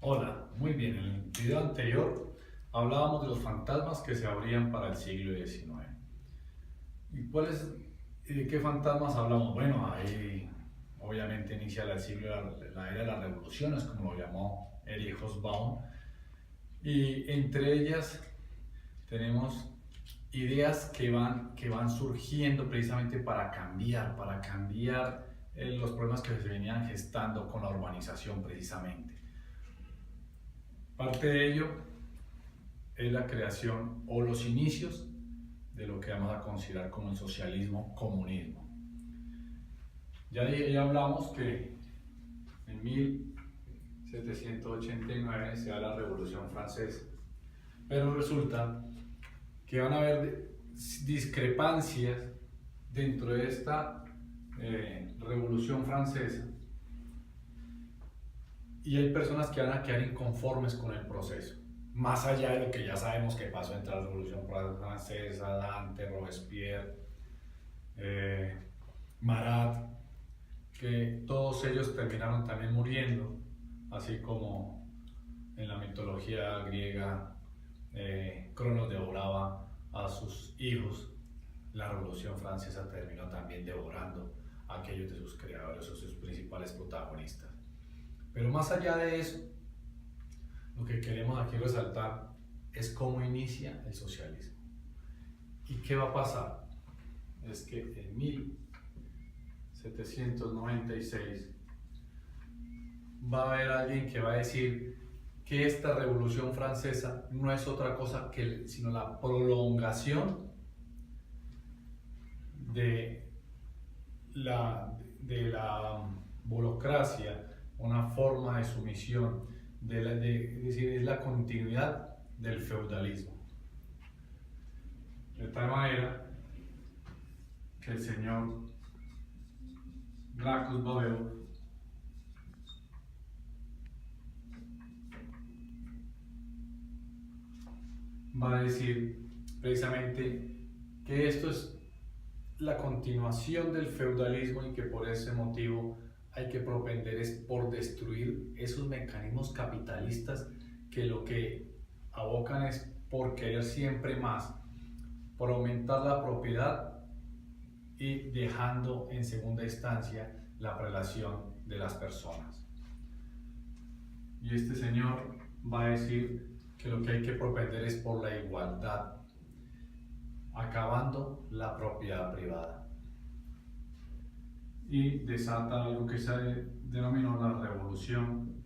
Hola, muy bien. En el video anterior hablábamos de los fantasmas que se abrían para el siglo XIX. ¿Y de qué fantasmas hablamos? Bueno, ahí obviamente inicia el siglo, la era de las revoluciones, como lo llamó Erich Hobsbawm, y entre ellas tenemos ideas que van surgiendo precisamente para cambiar los problemas que se venían gestando con la urbanización precisamente. Parte de ello es la creación o los inicios de lo que vamos a considerar como el socialismo comunismo. Ya hablamos que en 1789 se da la Revolución Francesa, pero resulta que van a haber discrepancias dentro de esta Revolución Francesa y hay personas que van a quedar inconformes con el proceso. Más allá de lo que ya sabemos que pasó entre la Revolución Francesa, Dante, Robespierre, Marat, que todos ellos terminaron también muriendo, así como en la mitología griega Cronos devoraba a sus hijos. La Revolución Francesa terminó también devorando a aquellos de sus creadores o sus principales protagonistas. Pero más allá de eso, lo que queremos aquí resaltar es cómo inicia el socialismo. ¿Y qué va a pasar? Es que en 1796 va a haber alguien que va a decir que esta Revolución Francesa no es otra cosa sino la prolongación de la burocracia, una forma de sumisión, es decir, es la continuidad del feudalismo. De tal manera que el señor Gracchus Babeuf va a decir precisamente que esto es la continuación del feudalismo y que por ese motivo hay que propender es por destruir esos mecanismos capitalistas que lo que abocan es por querer siempre más, por aumentar la propiedad y dejando en segunda instancia la relación de las personas. Y este señor va a decir que lo que hay que propender es por la igualdad, acabando la propiedad privada. Y desata algo que se denominó la revolución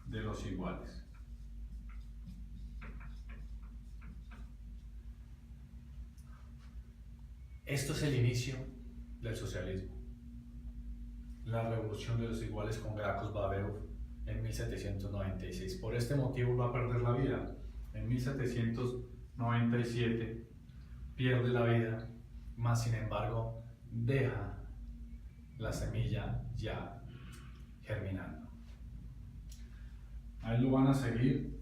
de los iguales. Esto es el inicio del socialismo. La revolución de los iguales con Gracchus Babeuf en 1796. Por este motivo va a perder la vida. En 1797 pierde la vida, mas sin embargo deja la semilla ya germinando. Ahí lo van a seguir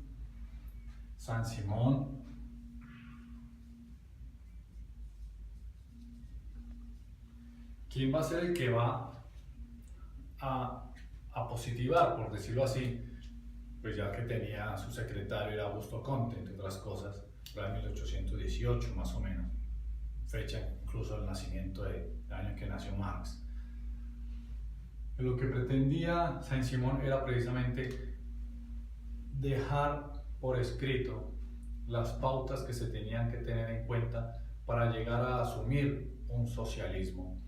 Saint-Simon, quien va a ser el que va a positivar, por decirlo así, pues ya que tenía a su secretario era Augusto Comte, entre otras cosas, era 1818 más o menos, fecha incluso del nacimiento del año en que nació Marx. Lo que pretendía Saint-Simon era precisamente dejar por escrito las pautas que se tenían que tener en cuenta para llegar a asumir un socialismo,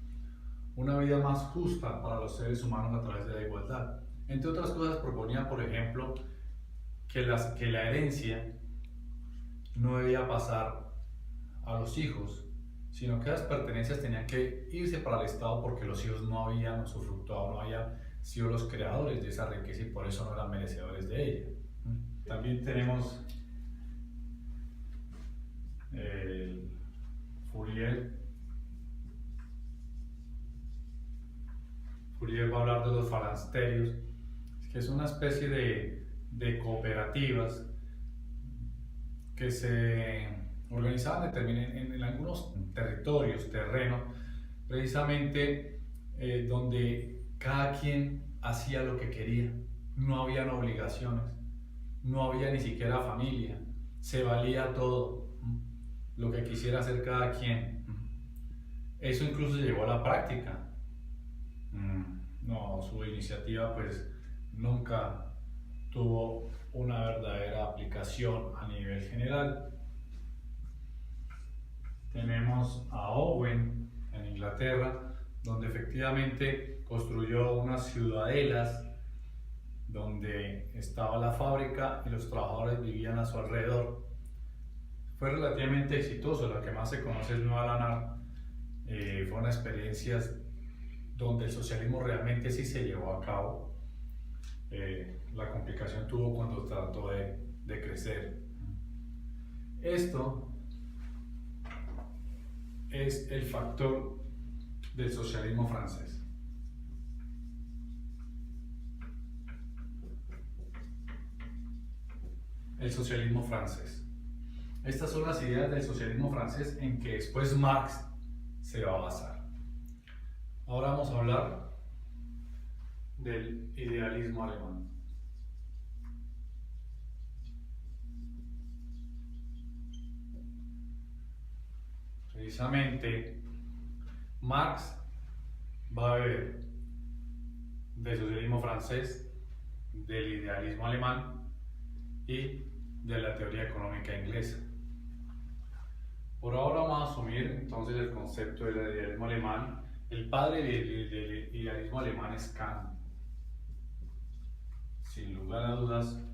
una vida más justa para los seres humanos a través de la igualdad. Entre otras cosas proponía, por ejemplo, que la herencia no debía pasar a los hijos, sino que las pertenencias tenían que irse para el Estado porque los hijos no habían usufructuado, no habían sido los creadores de esa riqueza y por eso no eran merecedores de ella. También tenemos Fourier. Fourier va a hablar de los falansterios, que es una especie de cooperativas que se organizaban en algunos territorios, terrenos, precisamente donde cada quien hacía lo que quería, no habían obligaciones, no había ni siquiera familia, se valía todo, lo que quisiera hacer cada quien. Eso incluso llegó a la práctica. No, su iniciativa pues nunca tuvo una verdadera aplicación a nivel general. Tenemos a Owen en Inglaterra, donde efectivamente construyó unas ciudadelas donde estaba la fábrica y los trabajadores vivían a su alrededor. Fue relativamente exitoso, la que más se conoce es Nueva Lanark. Fue una experiencia donde el socialismo realmente sí se llevó a cabo. La complicación tuvo cuando trató de crecer. Esto es el factor del socialismo francés. El socialismo francés. Estas son las ideas del socialismo francés en que después Marx se va a basar. Ahora vamos a hablar del idealismo alemán. Precisamente, Marx va a ver del socialismo francés, del idealismo alemán y de la teoría económica inglesa. Por ahora vamos a asumir entonces el concepto del idealismo alemán. El padre del idealismo alemán es Kant. Sin lugar a dudas,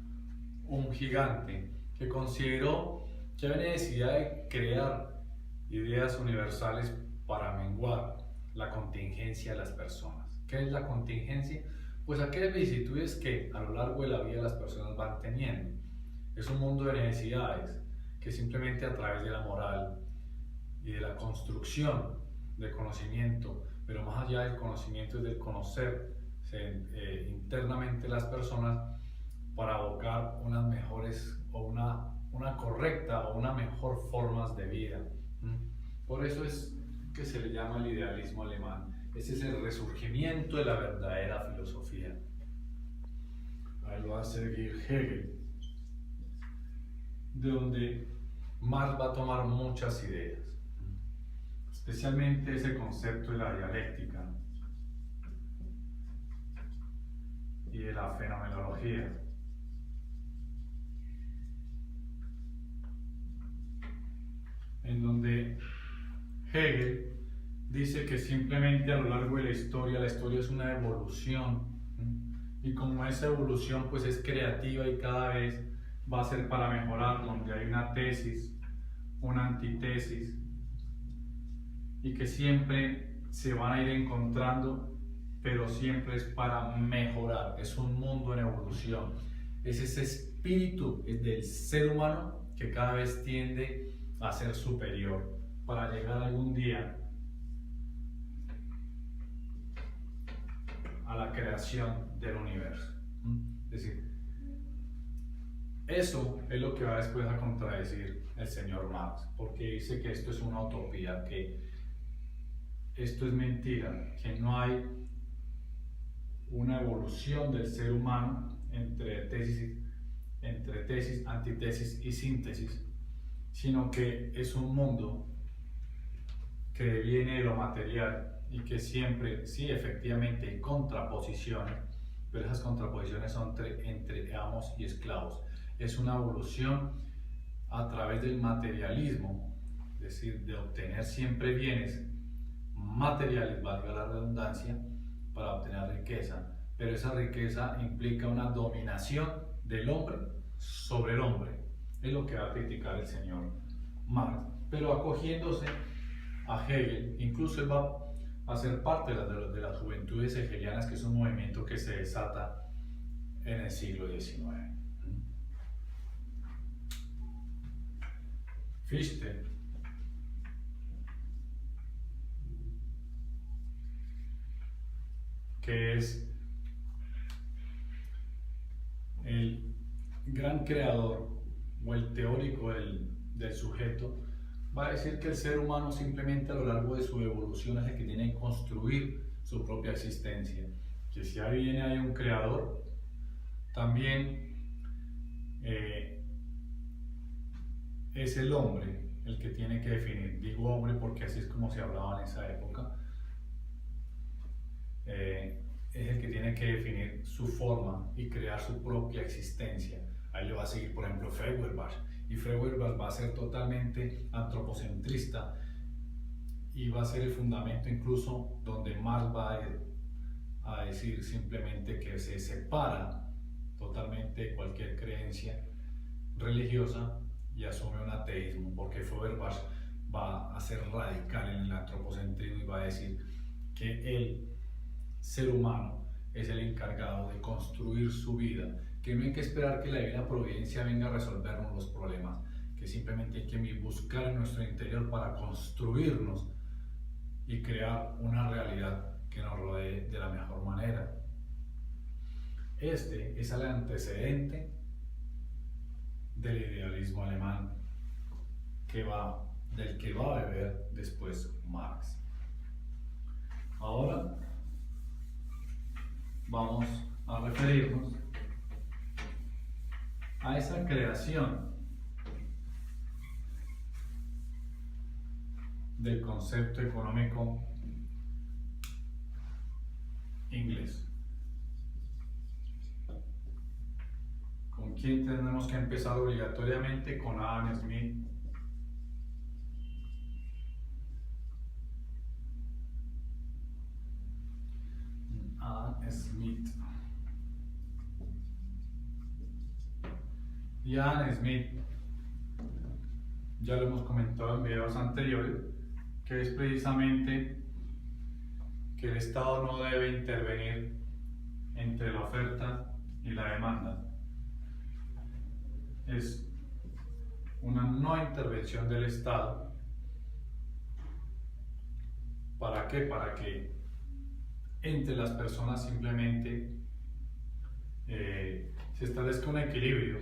un gigante que consideró que había necesidad de crear ideas universales para menguar la contingencia de las personas. ¿Qué es la contingencia? Pues aquellas vicisitudes que a lo largo de la vida las personas van teniendo. Es un mundo de necesidades que simplemente a través de la moral y de la construcción de conocimiento, pero más allá del conocimiento es del conocer internamente las personas para abocar unas mejores o una correcta o una mejor formas de vida. Por eso es que se le llama el idealismo alemán. Ese es el resurgimiento de la verdadera filosofía. Ahí lo va a seguir Hegel, de donde Marx va a tomar muchas ideas, especialmente ese concepto de la dialéctica y de la fenomenología. En donde Hegel dice que simplemente a lo largo de la historia es una evolución, y como esa evolución pues es creativa y cada vez va a ser para mejorar, donde hay una tesis, una antítesis, y que siempre se van a ir encontrando, pero siempre es para mejorar. Es un mundo en evolución. Es ese espíritu del ser humano que cada vez tiende a ser superior para llegar algún día a la creación del universo. Es decir, eso es lo que va después a contradecir el señor Marx, porque dice que esto es una utopía, que esto es mentira, que no hay una evolución del ser humano entre tesis, antítesis y síntesis, sino que es un mundo que viene de lo material y que siempre, sí, efectivamente hay contraposiciones, pero esas contraposiciones son entre amos y esclavos. Es una evolución a través del materialismo, es decir, de obtener siempre bienes materiales, valga la redundancia, para obtener riqueza, pero esa riqueza implica una dominación del hombre sobre el hombre. Es lo que va a criticar el señor Marx, pero acogiéndose a Hegel. Incluso él va a ser parte de las juventudes hegelianas, que es un movimiento que se desata en el siglo XIX. Fichte que es el gran creador o el teórico del sujeto, va a decir que el ser humano simplemente a lo largo de su evolución es el que tiene que construir su propia existencia, que si ahí viene hay un creador, también eh, es el hombre el que tiene que definir. Digo hombre porque así es como se hablaba en esa época. Es el que tiene que definir su forma y crear su propia existencia. Ahí lo va a seguir, por ejemplo, Feuerbach. Y Feuerbach va a ser totalmente antropocentrista y va a ser el fundamento incluso donde Marx va a decir simplemente que se separa totalmente de cualquier creencia religiosa y asume un ateísmo, porque Feuerbach va a ser radical en el antropocentrismo y va a decir que el ser humano es el encargado de construir su vida, que no hay que esperar que la divina providencia venga a resolvernos los problemas, que simplemente hay que buscar en nuestro interior para construirnos y crear una realidad que nos rodee de la mejor manera. Este es el antecedente del idealismo alemán del que va a beber después Marx. Ahora vamos a referirnos a esa creación del concepto económico inglés. ¿Con quién tenemos que empezar obligatoriamente? Con Adam Smith. Adam Smith. Y Adam Smith, ya lo hemos comentado en videos anteriores, que es precisamente que el Estado no debe intervenir entre la oferta y la demanda. Es una no intervención del Estado. ¿Para qué? Para que entre las personas simplemente se establezca un equilibrio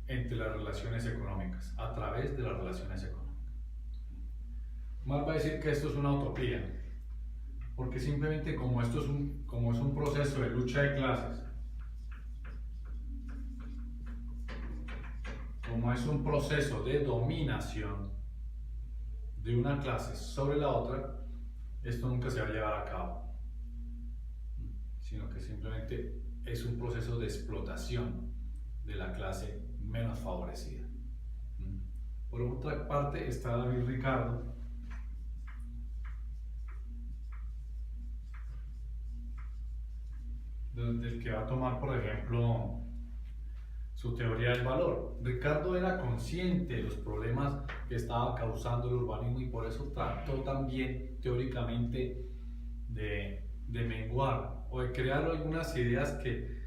entre las relaciones económicas, a través de las relaciones económicas. Marx va a decir que esto es una utopía, porque simplemente como es un proceso de lucha de clases, como es un proceso de dominación de una clase sobre la otra, esto nunca se va a llevar a cabo, sino que simplemente es un proceso de explotación de la clase menos favorecida. Por otra parte está David Ricardo, del que va a tomar, por ejemplo, su teoría del valor. Ricardo era consciente de los problemas que estaba causando el urbanismo y por eso trató también teóricamente de menguar o de crear algunas ideas que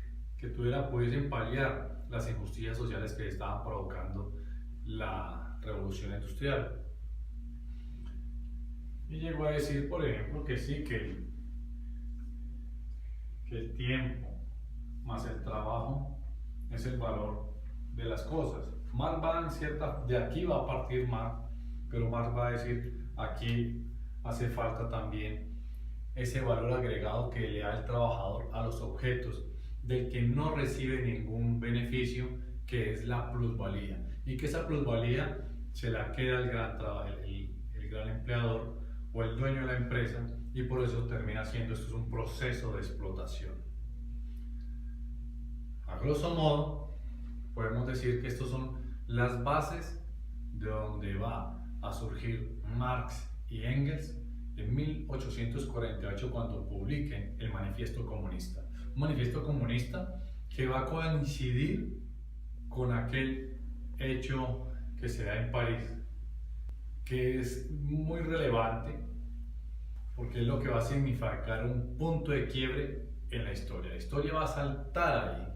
pudiesen paliar las injusticias sociales que estaban provocando la revolución industrial. Y llegó a decir, por ejemplo, que sí, que el tiempo más el trabajo es el valor de las cosas. Marx va de aquí va a partir Marx, pero Marx va a decir, aquí hace falta también ese valor agregado que le da el trabajador a los objetos, del que no recibe ningún beneficio, que es la plusvalía, y que esa plusvalía se la queda el gran empleador o el dueño de la empresa, y por eso termina siendo esto es un proceso de explotación. A grosso modo, podemos decir que estas son las bases de donde va a surgir Marx y Engels en 1848 cuando publiquen el Manifiesto Comunista. Un manifiesto comunista que va a coincidir con aquel hecho que se da en París, que es muy relevante porque es lo que va a significar un punto de quiebre en la historia. La historia va a saltar ahí.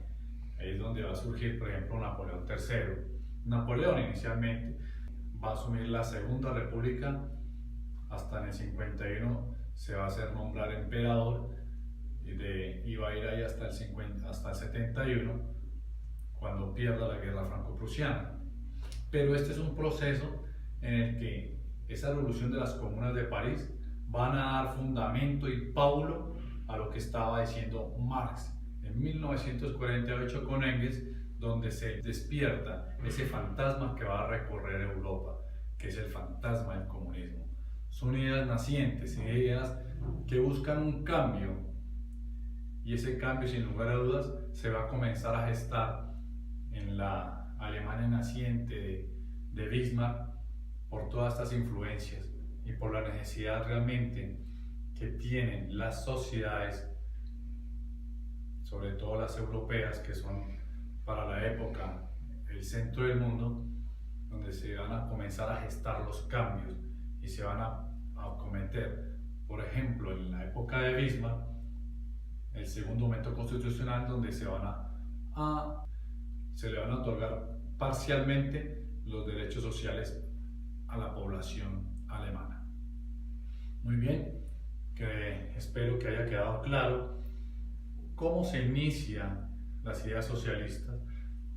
Ahí es donde va a surgir, por ejemplo, Napoleón III. Napoleón inicialmente va a asumir la Segunda República, hasta en el 51 se va a hacer nombrar emperador y va a ir ahí hasta el 71, cuando pierda la guerra franco-prusiana. Pero este es un proceso en el que esa revolución de las comunas de París van a dar fundamento y paulo a lo que estaba diciendo Marx en 1948 con Engels, donde se despierta ese fantasma que va a recorrer Europa, que es el fantasma del comunismo. Son ideas nacientes, ideas que buscan un cambio, y ese cambio, sin lugar a dudas, se va a comenzar a gestar en la Alemania naciente de Bismarck por todas estas influencias y por la necesidad realmente que tienen las sociedades, sobre todo las europeas, que son para la época el centro del mundo, donde se van a comenzar a gestar los cambios y se van a cometer, por ejemplo, en la época de Bismarck, el segundo momento constitucional, donde se le van a otorgar parcialmente los derechos sociales a la población alemana. Muy bien, que espero que haya quedado claro cómo se inician las ideas socialistas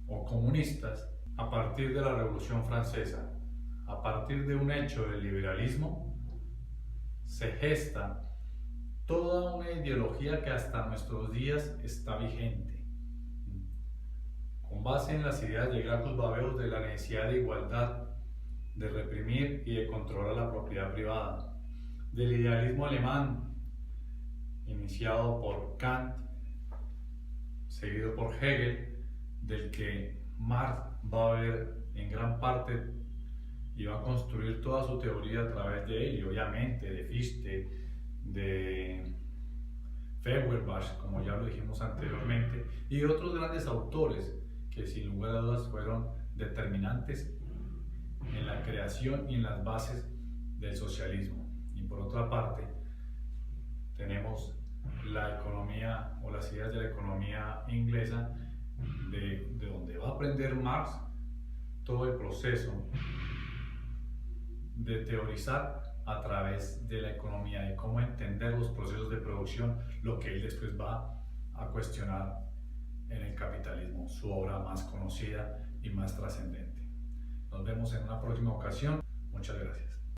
o comunistas a partir de la Revolución Francesa. A partir de un hecho del liberalismo se gesta toda una ideología que hasta nuestros días está vigente, con base en las ideas de Gracchus Babeus de la necesidad de igualdad, de reprimir y de controlar la propiedad privada, del idealismo alemán, iniciado por Kant, seguido por Hegel, del que Marx va a ver en gran parte y va a construir toda su teoría a través de él, y obviamente de Fichte, de Feuerbach, como ya lo dijimos anteriormente, y otros grandes autores que sin lugar a dudas fueron determinantes en la creación y en las bases del socialismo. Y por otra parte, tenemos la economía o las ideas de la economía inglesa, de donde va a aprender Marx todo el proceso de teorizar a través de la economía, de cómo entender los procesos de producción, lo que él después va a cuestionar en el capitalismo, su obra más conocida y más trascendente. Nos vemos en una próxima ocasión. Muchas gracias.